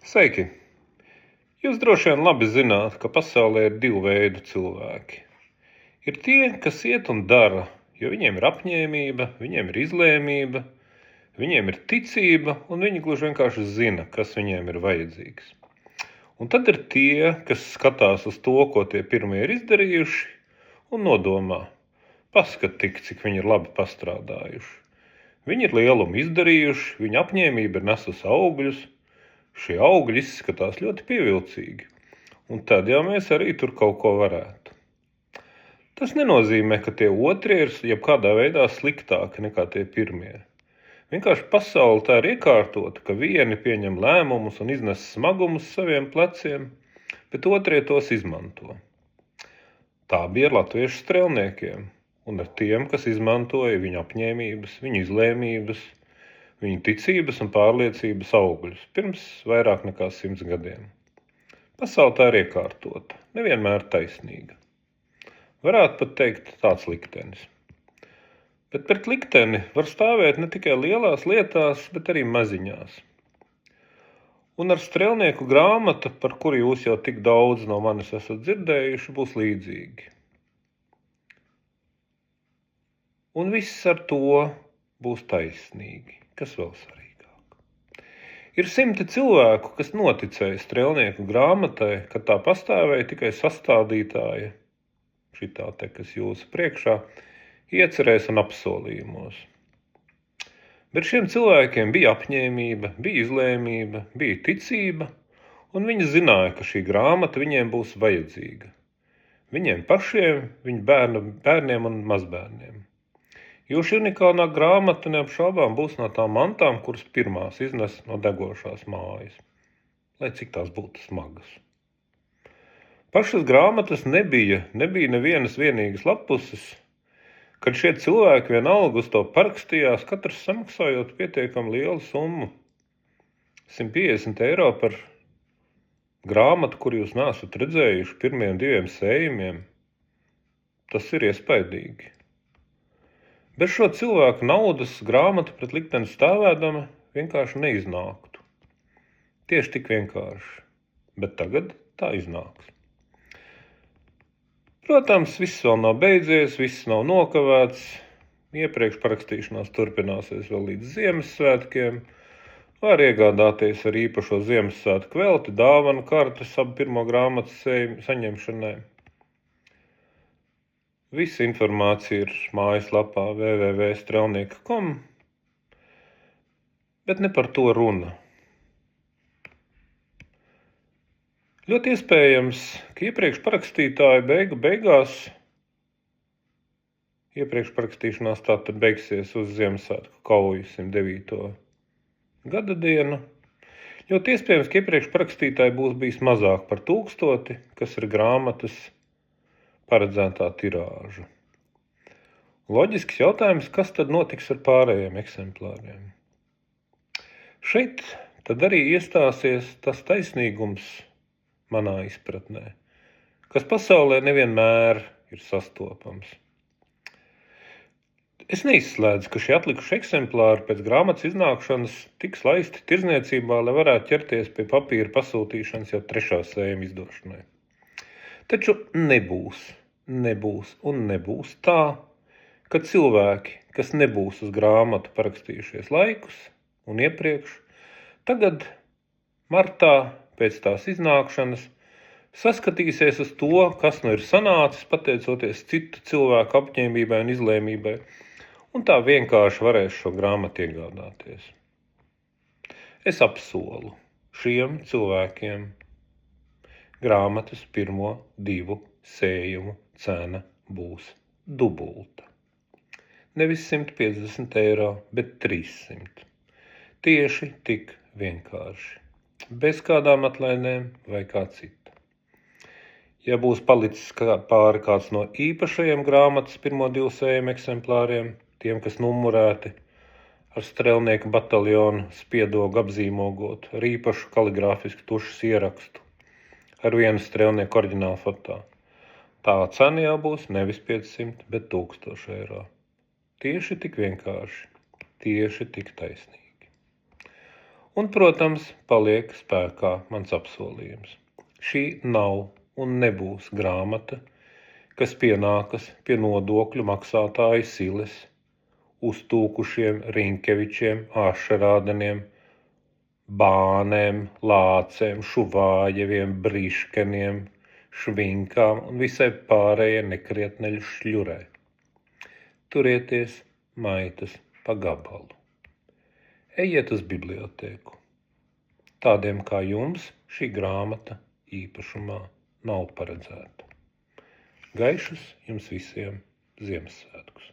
Sveiki! Jūs droši vien labi zināt, ka pasaulē ir divu veidu cilvēki. Ir tie, kas iet un dara, jo viņiem ir apņēmība, viņiem ir izlēmība, viņiem ir ticība, un viņi gluži vienkārši zina, kas viņiem ir vajadzīgs. Un tad ir tie, kas skatās uz to, ko tie pirmie ir izdarījuši, un nodomā, paskat tik, cik viņi ir labi pastrādājuši. Viņi ir lielumu izdarījuši, viņa apņēmība ir nesusi augļus, šie augļi izskatās ļoti pievilcīgi, un tad jau mēs arī tur kaut ko varētu. Tas nenozīmē, ka tie otrie ir jebkādā veidā sliktāki nekā tie pirmie. Vienkārši pasaule tā ir iekārtota, ka vieni pieņem lēmumus un iznes smagumus saviem pleciem, bet otrie tos izmanto. Tā bija ar latviešu strelniekiem un ar tiem, kas izmantoja viņu apņēmības, viņu izlēmības, viņu ticības un pārliecības augļus pirms vairāk nekā 100 gadiem. Pasaule tā ir iekārtota, nevienmēr taisnīga. Varētu pat teikt tāds liktenis. Bet pret likteni var stāvēt ne tikai lielās lietās, bet arī maziņās. Un ar strelnieku grāmatu, par kuru jūs jau tik daudz no manis esat dzirdējuši, būs līdzīgi. Un viss ar to būs taisnīgi. Kas vēl svarīgāk? Ir 100 cilvēku, kas noticēja strelnieku grāmatai, kad tā pastāvēja tikai sastādītāja, šitā te, kas jūsu priekšā, iecerēs un apsolījumos. Bet šiem cilvēkiem bija apņēmība, bija izlēmība, bija ticība, un viņi zināja, ka šī grāmata viņiem būs vajadzīga. Viņiem pašiem, viņu bērniem un mazbērniem. Jo šī unikālā grāmata neapšaubām būs no tām mantām, kuras pirmās iznes no degošās mājas, lai cik tās būtu smagas. Pašas grāmatas nebija nevienas vienīgas lapuses, kad šie cilvēki vienalga uz to parakstījās, katrs samaksājot pietiekami lielu summu. 150 eiro par grāmatu, kur jūs neesat redzējuši pirmiem 2 sējumiem. Tas ir iespaidīgi. Bez šo cilvēku naudas grāmata pret likteni stāvēdama vienkārši neiznāktu. Tieši tik vienkārši. Bet tagad tā iznāks. Protams, viss vēl nav beidzies, viss nav nokavēts. Iepriekš parakstīšanās turpināsies vēl līdz Ziemassvētkiem. Var iegādāties ar īpašo Ziemassvētku velti dāvanu karti savu pirmo grāmatas saņemšanai. Visa informācija ir mājaslapā www.strelnieka.com, bet ne par to runa. Ļoti iespējams, ka iepriekš parakstītāji beigās, iepriekš parakstīšanās tātad beigsies uz Ziemassvētku kauju 109. gada dienu. Ļoti iespējams, ka iepriekš parakstītāji būs bijis mazāk par 1000, kas ir grāmatas paredzētā tirāža. Loģisks jautājums, kas tad notiks ar pārējiem eksemplāriem? Šeit tad arī iestāsies tas taisnīgums manā izpratnē, kas pasaulē nevienmēr ir sastopams. Es neizslēdzu, ka šie atlikuši eksemplāri pēc grāmatas iznākšanas tiks laisti tirdzniecībā, lai varētu ķerties pie papīra pasūtīšanas jau 3. sējuma izdošanai. Taču nebūs tā, ka cilvēki, kas nebūs uz grāmatu parakstījušies laikus un iepriekš, tagad martā pēc tās iznākšanas saskatīsies uz to, kas nu ir sanācis pateicoties citu cilvēku apņēmībai un izlēmībai, un tā vienkārši varēs šo grāmatu iegādāties. Es apsolu šiem cilvēkiem grāmatas pirmo 2 sējumu cena būs dubulta. Nevis 150 eiro, bet 300. Tieši tik vienkārši. Bez kādām atlaidēm vai kā cita. Ja būs palicis pāri kāds no īpašajiem grāmatas pirmo 2 sējumu eksemplāriem, tiem, kas numurēti ar strelnieku bataljonu spiedogu apzīmogot, ar īpašu kaligrāfisku tušas ierakstu, ar vienu strelnieku oriģinālu fotā. Tā cena jau būs nevis 500, bet 1000 eiro. Tieši tik vienkārši, tieši tik taisnīgi. Un, protams, paliek spēkā mans apsolījums. Šī nav un nebūs grāmata, kas pienākas pie nodokļu maksātāju siles, uztūkušiem Rinkevičiem, Ašarādeniem, Bānēm, Lācēm, Šuvājeviem, Briškeniem, Švinkām un visai pārējai nekrietneļu šļurē. Turieties maitas pa gabalu. Ejiet uz bibliotēku. Tādiem kā jums šī grāmata īpašumā nav paredzēta. Gaišus jums visiem Ziemassvētkus!